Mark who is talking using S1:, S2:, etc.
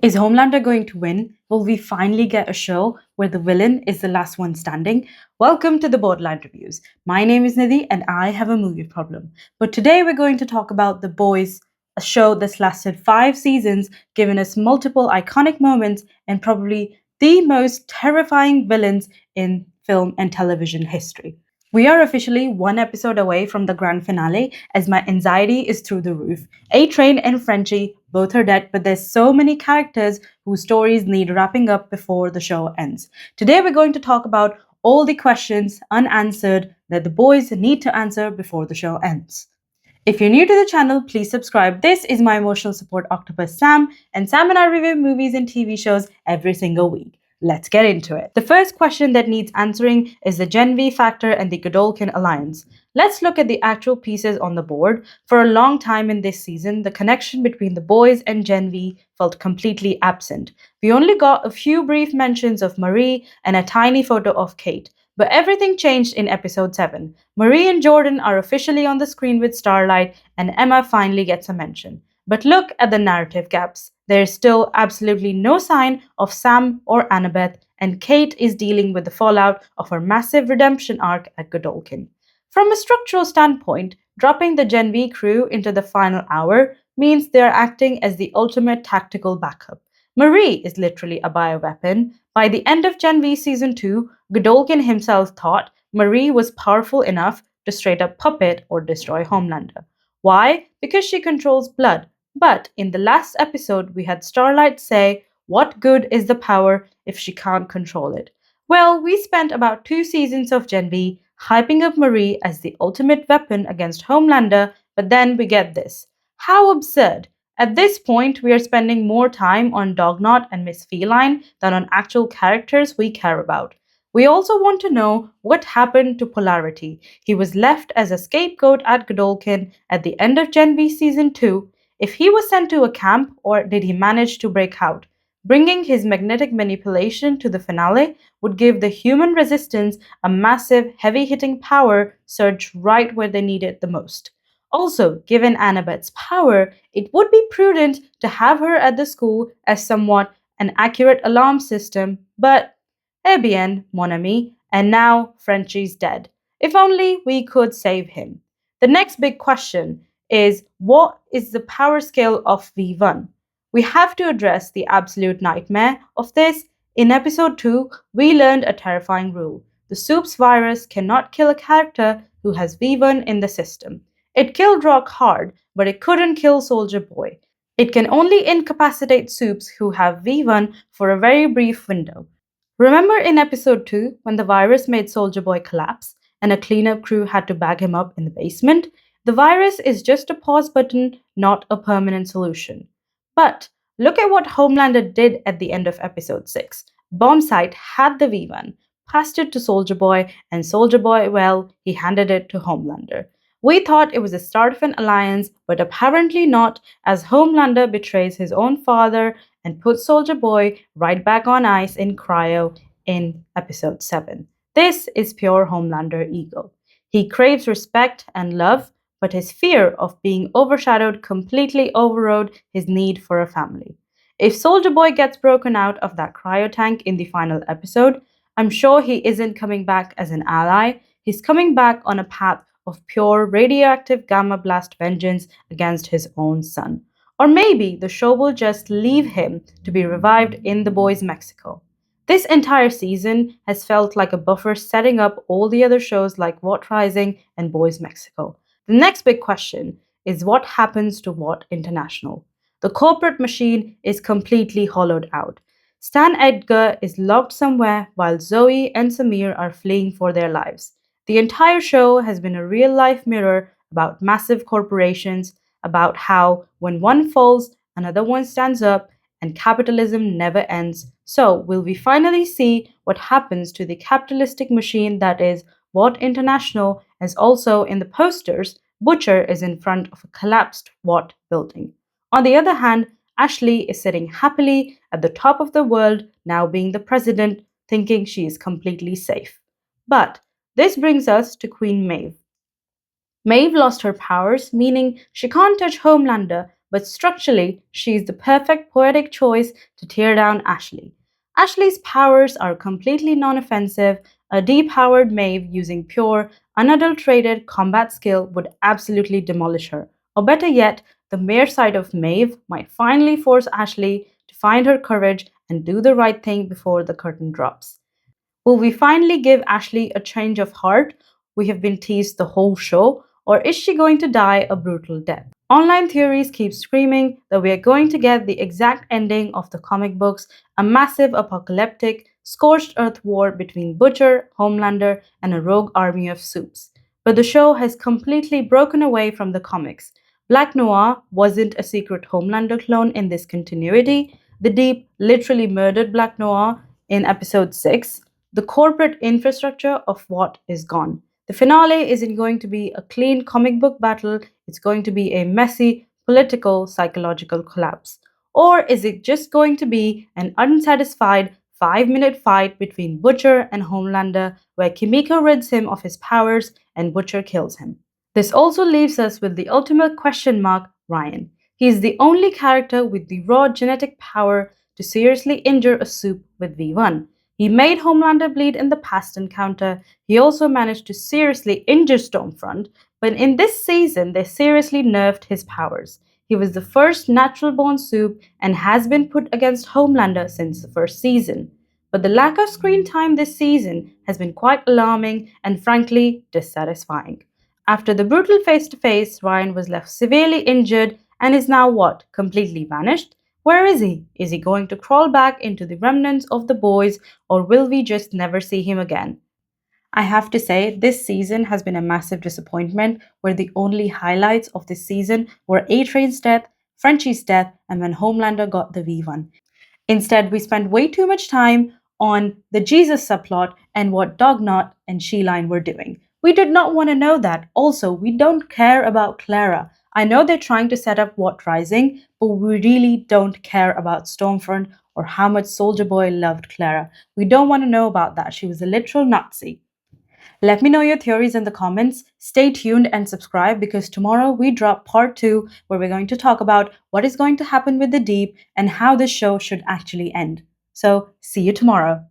S1: Is Homelander going to win? Will we finally get a show where the villain is the last one standing? Welcome to the Borderline Reviews. My name is Nidhi and I have a movie problem. But today we're going to talk about The Boys, a show that's lasted 5 seasons, given us multiple iconic moments, and probably the most terrifying villains in film and television history. We are officially one episode away from the grand finale as my anxiety is through the roof. A Train and Frenchie both are dead, but there's so many characters whose stories need wrapping up before the show ends. Today we're going to talk about all the questions unanswered that the boys need to answer before the show ends. If you're new to the channel, please subscribe. This is my emotional support octopus Sam, and Sam and I review movies and TV shows every single week. Let's get into it. The first question that needs answering is the Gen V factor and the Godolkin alliance. Let's look at the actual pieces on the board. For a long time in this season, the connection between the boys and Gen V felt completely absent. We only got a few brief mentions of Marie and a tiny photo of Kate. But everything changed in episode 7. Marie and Jordan are officially on the screen with Starlight, and Emma finally gets a mention. But look at the narrative gaps. There is still absolutely no sign of Sam or Annabeth, and Kate is dealing with the fallout of her massive redemption arc at Godolkin. From a structural standpoint, dropping the Gen V crew into the final hour means they are acting as the ultimate tactical backup. Marie is literally a bioweapon. By the end of Gen V Season 2, Godolkin himself thought Marie was powerful enough to straight up puppet or destroy Homelander. Why? Because she controls blood. But in the last episode, we had Starlight say, "What good is the power if she can't control it?" Well, we spent about 2 seasons of Gen V hyping up Marie as the ultimate weapon against Homelander, but then we get this. How absurd! At this point, we are spending more time on Dognot and Miss Feline than on actual characters we care about. We also want to know what happened to Polarity. He was left as a scapegoat at Godolkin at the end of Gen V Season 2. If he was sent to a camp, or did he manage to break out? Bringing his magnetic manipulation to the finale would give the human resistance a massive, heavy hitting power surge right where they need it the most. Also, given Annabeth's power, it would be prudent to have her at the school as somewhat an accurate alarm system, but eh bien, mon ami, and now Frenchie's dead. If only we could save him. The next big question is what is the power scale of V1? We have to address the absolute nightmare of this. In episode 2, we learned a terrifying rule. The Soup's virus cannot kill a character who has V1 in the system. It killed Rock hard, but it couldn't kill Soldier Boy. It can only incapacitate Soups who have V1 for a very brief window. Remember in episode 2 when the virus made Soldier Boy collapse and a cleanup crew had to bag him up in the basement? The virus is just a pause button, not a permanent solution. But look at what Homelander did at the end of episode 6. Bombsight had the V1, passed it to Soldier Boy, and Soldier Boy, well, he handed it to Homelander. We thought it was the start of an alliance, but apparently not, as Homelander betrays his own father and puts Soldier Boy right back on ice in cryo in episode 7. This is pure Homelander ego. He craves respect and love, but his fear of being overshadowed completely overrode his need for a family. If Soldier Boy gets broken out of that cryo tank in the final episode, I'm sure he isn't coming back as an ally. He's coming back on a path of pure radioactive gamma blast vengeance against his own son. Or maybe the show will just leave him to be revived in The Boys Mexico. This entire season has felt like a buffer setting up all the other shows like What Rising and Boys Mexico. The next big question is what happens to What International? The corporate machine is completely hollowed out. Stan Edgar is locked somewhere while Zoe and Samir are fleeing for their lives. The entire show has been a real life mirror about massive corporations, about how when one falls, another one stands up, and capitalism never ends. So, will we finally see what happens to the capitalistic machine that is What International, as also in the posters, Butcher is in front of a collapsed What building. On the other hand, Ashley is sitting happily at the top of the world, now being the president, thinking she is completely safe. But this brings us to Queen Maeve. Maeve lost her powers, meaning she can't touch Homelander, but structurally, she's the perfect poetic choice to tear down Ashley. Ashley's powers are completely non offensive. A depowered Maeve using pure, unadulterated combat skill would absolutely demolish her. Or better yet, the mere sight of Maeve might finally force Ashley to find her courage and do the right thing before the curtain drops. Will we finally give Ashley a change of heart? We have been teased the whole show, or is she going to die a brutal death? Online theories keep screaming that we are going to get the exact ending of the comic books, a massive apocalyptic, scorched earth war between Butcher, Homelander, and a rogue army of soups. But the show has completely broken away from the comics. Black Noir wasn't a secret Homelander clone in this continuity. The Deep literally murdered Black Noir in episode 6. The corporate infrastructure of what is gone. The finale isn't going to be a clean comic book battle, it's going to be a messy political psychological collapse. Or is it just going to be an unsatisfied 5-minute fight between Butcher and Homelander where Kimiko rids him of his powers and Butcher kills him? This also leaves us with the ultimate question mark, Ryan. He is the only character with the raw genetic power to seriously injure a soup with V1. He made Homelander bleed in the past encounter. He also managed to seriously injure Stormfront, but in this season, they seriously nerfed his powers. He was the first natural born soup and has been put against Homelander since the first season. But the lack of screen time this season has been quite alarming and frankly dissatisfying. After the brutal face to face, Ryan was left severely injured and is now what? Completely vanished? Where is he? Is he going to crawl back into the remnants of the boys, or will we just never see him again? I have to say, this season has been a massive disappointment where the only highlights of this season were A-Train's death, Frenchie's death, and when Homelander got the V1. Instead, we spent way too much time on the Jesus subplot and what Dognot and Sheline were doing. We did not want to know that. Also, we don't care about Clara. I know they're trying to set up What Rising, but we really don't care about Stormfront or how much Soldier Boy loved Clara. We don't want to know about that. She was a literal Nazi. Let me know your theories in the comments. Stay tuned and subscribe because tomorrow we drop part 2 where we're going to talk about what is going to happen with the Deep and how this show should actually end. So, see you tomorrow.